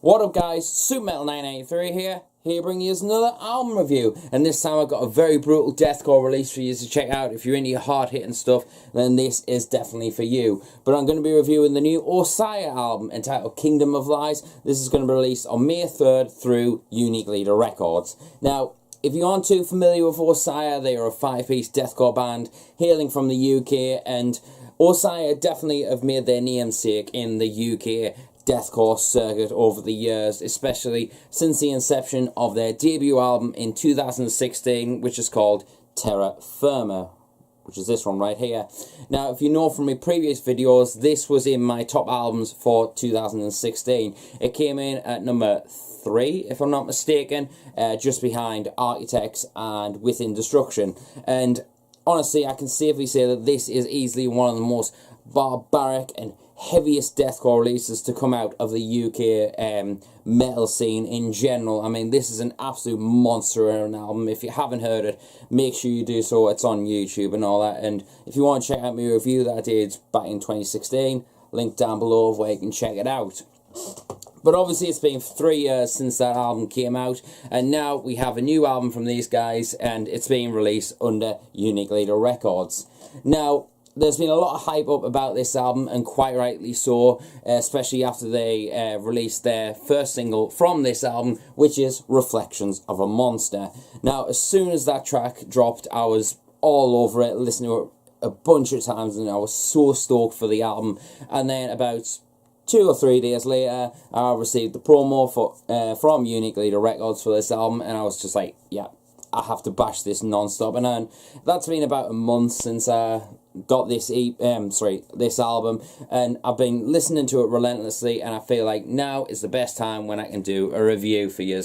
What up guys, SuperMetal983 here to bring you another album review, and this time I've got a very brutal deathcore release for you to check out. If you're into your hard-hitting stuff, then this is definitely for you. But I'm going to be reviewing the new Osiah album entitled Kingdom of Lies. This is going to be released on May 3rd through Unique Leader Records. Now, if you aren't too familiar with Osiah, they are a 5-piece deathcore band hailing from the UK, and Osiah definitely have made their namesake in the UK deathcore circuit over the years, especially since the inception of their debut album in 2016, which is called Firma, which is this one right here. Now, if you know from my previous videos, this was in my top albums for 2016. It came in at number 3, if I'm not mistaken, just behind Architects and Within Destruction. And honestly, I can safely say that this is easily one of the most barbaric and heaviest deathcore releases to come out of the UK metal scene in general. I mean, this is an absolute monster of an album. If you haven't heard it, make sure you do so. It's on YouTube and all that. And if you want to check out my review that I did back in 2016, link down below where you can check it out. But obviously it's been 3 years since that album came out, and now we have a new album from these guys, and it's being released under Unique Leader Records. Now, there's been a lot of hype up about this album, and quite rightly so, especially after they released their first single from this album, which is Reflections of a Monster. Now, as soon as that track dropped, I was all over it, listening to it a bunch of times, and I was so stoked for the album. And then about 2 or 3 days later, I received the promo from Unique Leader Records for this album, and I was just like, yeah, I have to bash this non-stop. And then that's been about a month since I got this this album, and I've been listening to it relentlessly, and I feel like now is the best time when I can do a review for you.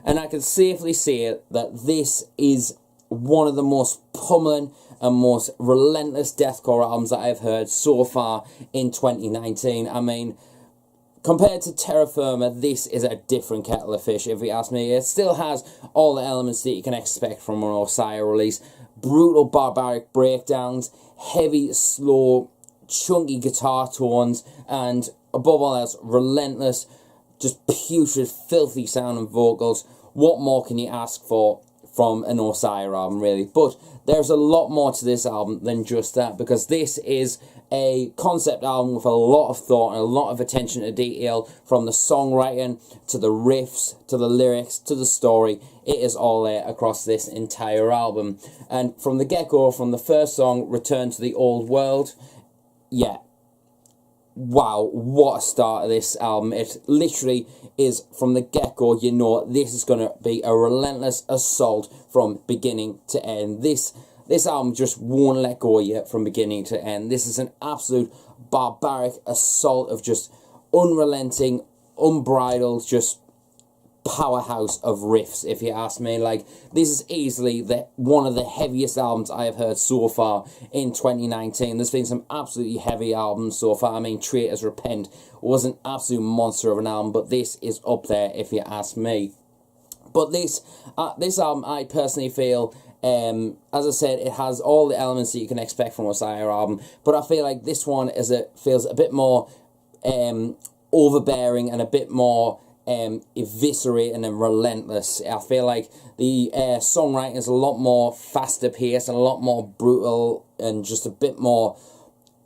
And I can safely say that this is one of the most pummeling and most relentless deathcore albums that I've heard so far in 2019. I mean, compared to Firma, this is a different kettle of fish, if you ask me. It still has all the elements that you can expect from an Osiah release. Brutal, barbaric breakdowns, heavy, slow, chunky guitar tones, and above all else, relentless, just putrid, filthy sounding vocals. What more can you ask for from an Osiah album, really? But there's a lot more to this album than just that, because this is a concept album with a lot of thought and a lot of attention to detail, from the songwriting to the riffs to the lyrics to the story. It is all there across this entire album. And from the get-go, from the first song, Return to the Old World, yeah, wow, what a start of this album. It literally is, from the get-go, you know this is going to be a relentless assault from beginning to end. This album just won't let go of you from beginning to end. This is an absolute barbaric assault of just unrelenting, unbridled, just powerhouse of riffs, if you ask me. Like, this is easily one of the heaviest albums I have heard so far in 2019. There's been some absolutely heavy albums so far. I mean, Traitors Repent was an absolute monster of an album, but this is up there, if you ask me. But this album, I personally feel, as I said, it has all the elements that you can expect from a Osiah album, but I feel like this one feels a bit more overbearing and a bit more eviscerating and relentless. I feel like the songwriting is a lot more faster paced and a lot more brutal, and just a bit more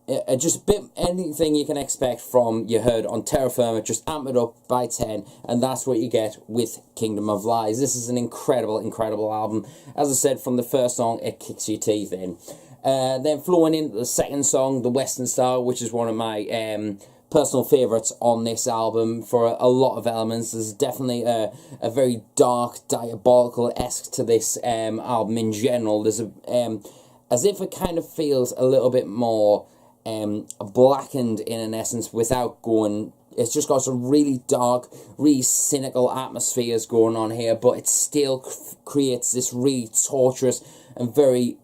anything you can expect from you heard on Firma, just amp it up by 10, and that's what you get with Kingdom of Lies. This is an incredible album. As I said, from the first song, it kicks your teeth in. Then flowing into the second song, The Western Star, which is one of my personal favourites on this album for a lot of elements. There's definitely a very dark, diabolical-esque to this album in general. There's as if it kind of feels a little bit more blackened in an essence, without going. It's just got some really dark, really cynical atmospheres going on here, but it still creates this really torturous and very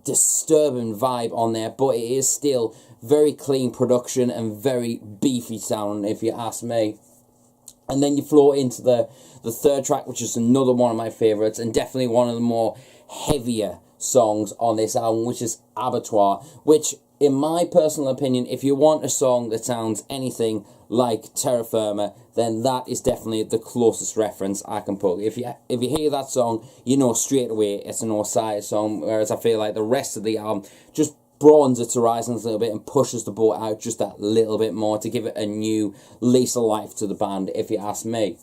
disturbing vibe on there, but it is still very clean production and very beefy sound, if you ask me. And then you flow into the third track, which is another one of my favourites, and definitely one of the more heavier songs on this album, which is Abattoir, which, in my personal opinion, if you want a song that sounds anything like Terra Firma, then that is definitely the closest reference I can put. If you hear that song, you know straight away it's an Osiah song, whereas I feel like the rest of the album just broadens its horizons a little bit and pushes the boat out just that little bit more to give it a new lease of life to the band, if you ask me.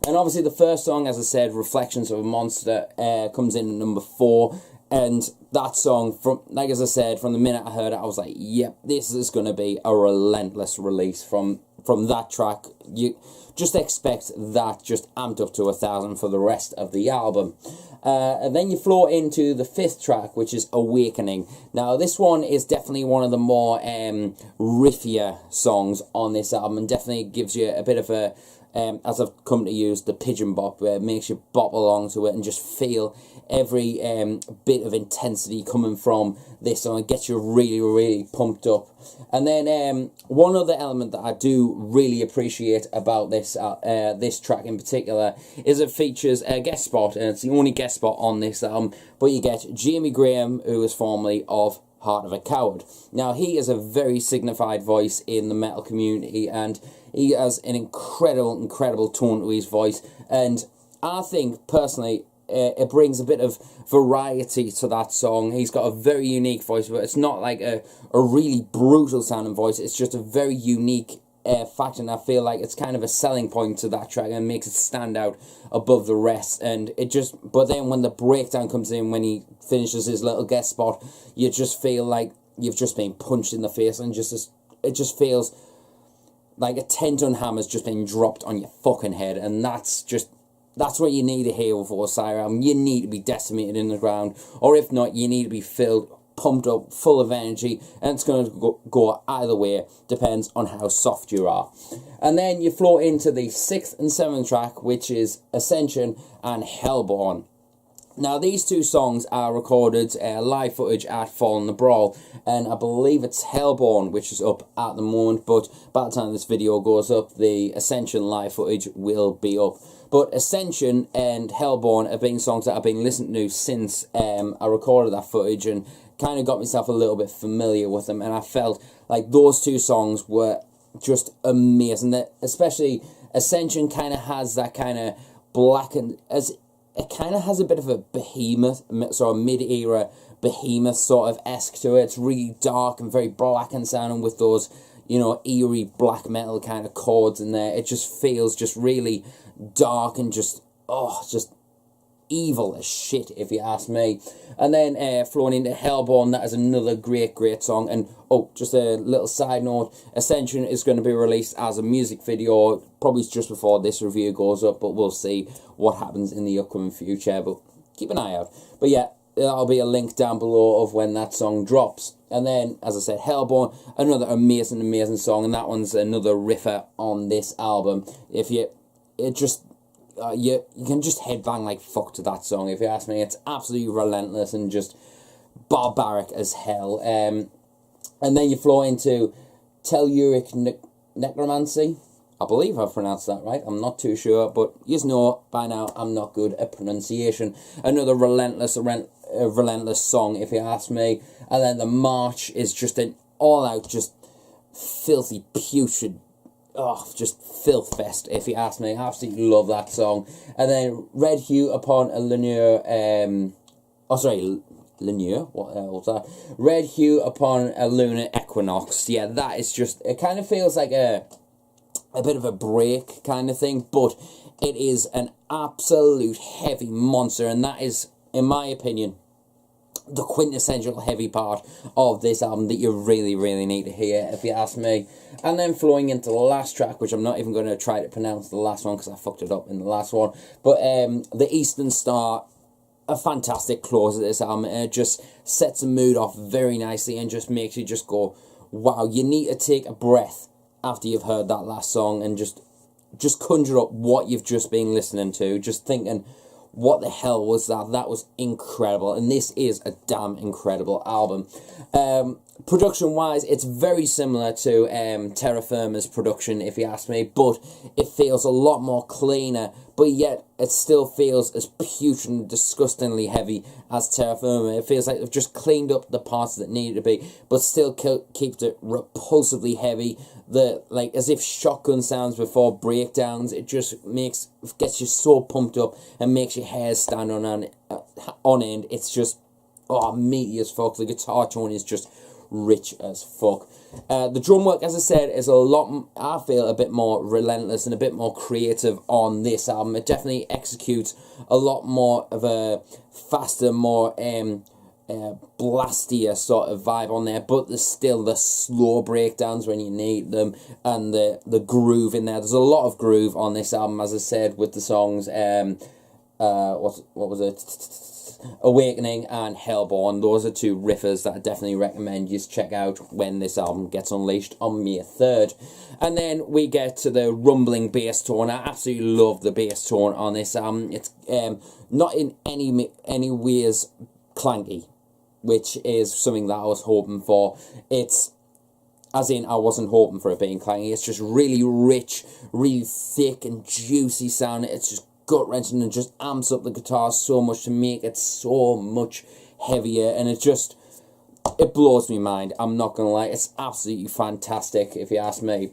And obviously the first song, as I said, Reflections of a Monster, comes in at number 4. And that song, as I said, from the minute I heard it, I was like, yep, this is going to be a relentless release from that track. You just expect that just amped up to 1,000 for the rest of the album. And then you flow into the 5th track, which is Awakening. Now, this one is definitely one of the more riffier songs on this album, and definitely gives you a bit of a, as I've come to use, the pigeon bop, where it makes you bop along to it and just feel every bit of intensity coming from this song. It gets you really, really pumped up. And then one other element that I do really appreciate about this this track in particular is it features a guest spot, and it's the only guest spot on this album, but you get Jamie Graham, who is formerly of Heart of a Coward. Now, he is a very signified voice in the metal community, and he has an incredible tone to his voice, and I think, personally, it brings a bit of variety to that song. He's got a very unique voice, but it's not like a really brutal sounding voice. It's just a very unique fact, and I feel like it's kind of a selling point to that track and makes it stand out above the rest. And it just, but then when the breakdown comes in, when he finishes his little guest spot, you just feel like you've just been punched in the face, and it just feels like a 10-ton hammer's just been dropped on your fucking head, and that's what you need to hear with Osiah. You need to be decimated in the ground, or if not, you need to be filled, pumped up, full of energy, and it's going to go either way, depends on how soft you are. And then you flow into the 6th and 7th track, which is Ascension and Hellborn. Now, these two songs are recorded live footage at Fall in the Brawl, and I believe it's Hellborn which is up at the moment, but by the time this video goes up, the Ascension live footage will be up. But Ascension and Hellborn have been songs that I've been listening to since I recorded that footage, and kind of got myself a little bit familiar with them, and I felt like those two songs were just amazing. That especially Ascension kind of has that kind of it kind of has a bit of a behemoth, sort of mid-era behemoth sort of esque to it. It's really dark and very black and sounding with those, eerie black metal kind of chords in there. It just feels just really dark and just evil as shit, if you ask me. And then flowing into Hellborn, that is another great song. And just a little side note, Ascension is going to be released as a music video probably just before this review goes up, but we'll see what happens in the upcoming future, but keep an eye out. But yeah, there'll be a link down below of when that song drops. And then, as I said, Hellborn, another amazing song, and that one's another riffer on this album. You can just headbang like fuck to that song, if you ask me. It's absolutely relentless and just barbaric as hell. And then you flow into Telluric Necromancy. I believe I've pronounced that right. I'm not too sure, but you know by now I'm not good at pronunciation. Another relentless song, if you ask me. And then the March is just an all-out, just filthy, putrid, just filth fest, if you ask me. I absolutely love that song. And then Red Hue upon a Linear, Linear? What the hell was that? Red Hue upon a lunar equinox. Yeah, that is just, it kind of feels like a bit of a break kind of thing, but it is an absolute heavy monster, and that is, in my opinion, the quintessential heavy part of this album that you really need to hear, if you ask me. And then flowing into the last track, which I'm not even going to try to pronounce the last one because I fucked it up in the last one, but The Eastern Star, a fantastic close of this album, and it just sets the mood off very nicely and just makes you just go, wow, you need to take a breath after you've heard that last song and just conjure up what you've just been listening to, just thinking, what the hell was that? That was incredible, and this is a damn incredible album. production-wise, it's very similar to Firma's production, if you ask me, but it feels a lot more cleaner, but yet it still feels as putrid and disgustingly heavy as Firma. It feels like they've just cleaned up the parts that needed to be, but still keeps it repulsively heavy. Like as if shotgun sounds before breakdowns. It just gets you so pumped up and makes your hair stand on end. It's just meaty as fuck. The guitar tone is just rich as fuck. The drum work, as I said, is a lot, I feel, a bit more relentless and a bit more creative on this album. It definitely executes a lot more of a faster, more blastier sort of vibe on there, but there's still the slow breakdowns when you need them, and the groove in there. There's a lot of groove on this album, as I said, with the songs what was it, Awakening and Hellborn. Those are two riffers that I definitely recommend you check out when this album gets unleashed on May 3rd. And then we get to the rumbling bass tone. I absolutely love the bass tone on this album. It's not in any ways clanky, which is something that I was hoping for. It's, as in, I wasn't hoping for it being clangy. It's just really rich, really thick and juicy sound. It's just gut-wrenching and just amps up the guitar so much to make it so much heavier, and it blows me mind. I'm not gonna lie, it's absolutely fantastic if you ask me.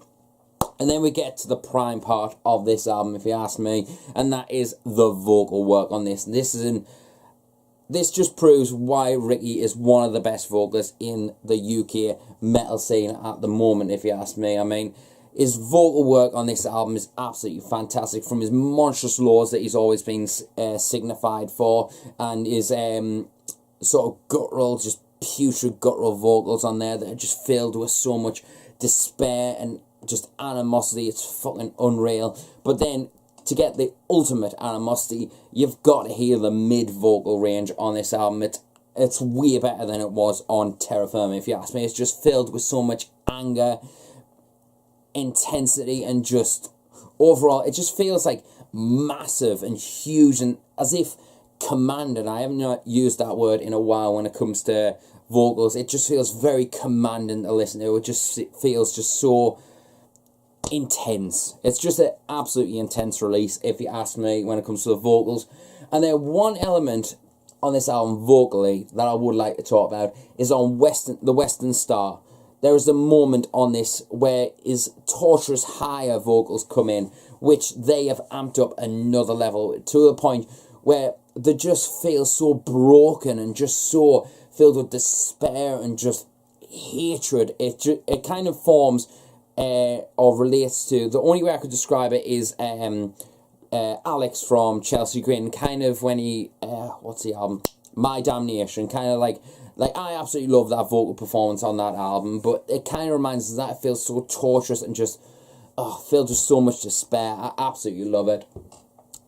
And then we get to the prime part of this album, if you ask me, and that is the vocal work on this. This just proves why Ricky is one of the best vocalists in the UK metal scene at the moment, if you ask me. I mean, his vocal work on this album is absolutely fantastic, from his monstrous lows that he's always been signified for, and his sort of guttural, just putrid guttural vocals on there that are just filled with so much despair and just animosity. It's fucking unreal. But then, to get the ultimate animosity, you've got to hear the mid-vocal range on this album. It's way better than it was on Firma, if you ask me. It's just filled with so much anger, intensity, and just overall it just feels like massive and huge, and as if commanding. I haven't used that word in a while when it comes to vocals. It just feels very commanding to listen to. It just feels just so intense. It's just an absolutely intense release, if you ask me, when it comes to the vocals. And then one element on this album vocally that I would like to talk about is on the Western Star. There is a moment on this where his torturous higher vocals come in, which they have amped up another level to a point where they just feel so broken and just so filled with despair and just hatred. It kind of forms or relates to, the only way I could describe it is Alex from Chelsea Grin, kind of when he what's the album, My Damnation, kind of like I absolutely love that vocal performance on that album, but it kind of reminds us that it feels so torturous and just filled with so much despair. I absolutely love it.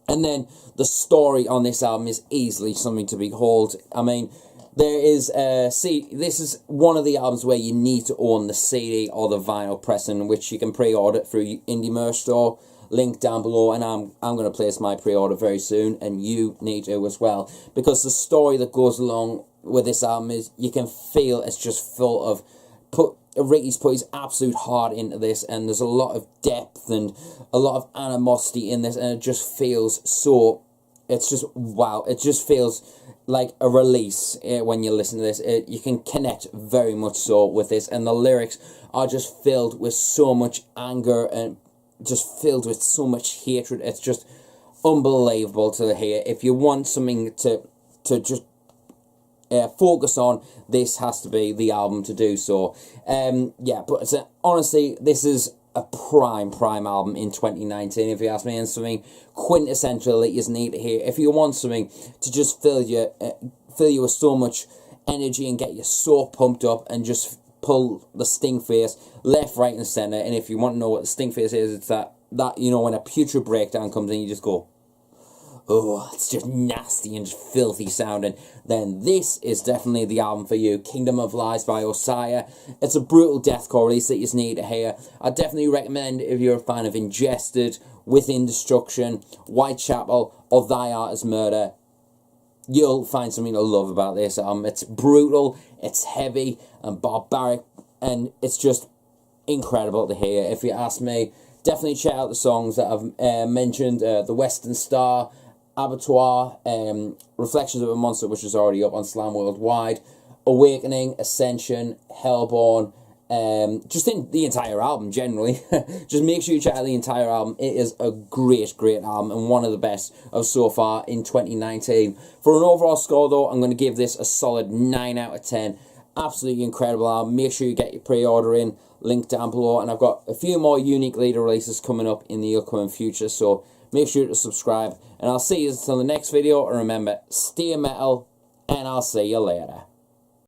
And then the story on this album is easily something to behold. I mean, there is this is one of the albums where you need to own the CD or the vinyl pressing, which you can pre-order through Indie Merch Store. Link down below, and I'm going to place my pre-order very soon, and you need to as well, because the story that goes along with this album is, you can feel it's just full of Ricky's put his absolute heart into this, and there's a lot of depth and a lot of animosity in this, and it just feels so, it's just wow, it just feels like a release when you listen to this. You can connect very much so with this, and the lyrics are just filled with so much anger and just filled with so much hatred. It's just unbelievable to hear. If you want something to just focus on, this has to be the album to do so. Yeah, but honestly, this is a prime album in 2019, if you ask me, and something quintessential that you need to hear. If you want something to just fill you with so much energy and get you so pumped up and just pull the sting face left, right, and center. And if you want to know what the sting face is, it's that you know, when a putrid breakdown comes in, you just go, oh, it's just nasty and just filthy sounding. Then this is definitely the album for you. Kingdom of Lies by Osiah. It's a brutal deathcore release that you just need to hear. I definitely recommend, if you're a fan of Ingested, Within Destruction, Whitechapel, or Thy Art is Murder, you'll find something to love about this album. It's brutal, it's heavy and barbaric, and it's just incredible to hear, if you ask me. Definitely check out the songs that I've mentioned, The Western Star, Abattoir, Reflections of a Monster, which is already up on Slam Worldwide, Awakening, Ascension, Hellborn, just in the entire album generally. Just make sure you check out the entire album. It is a great album and one of the best of so far in 2019. For an overall score though, I'm going to give this a solid 9 out of 10. Absolutely incredible album. Make sure you get your pre-order in, link down below, and I've got a few more unique leader releases coming up in the upcoming future, so make sure to subscribe, and I'll see you until the next video, and remember, stay metal, and I'll see you later.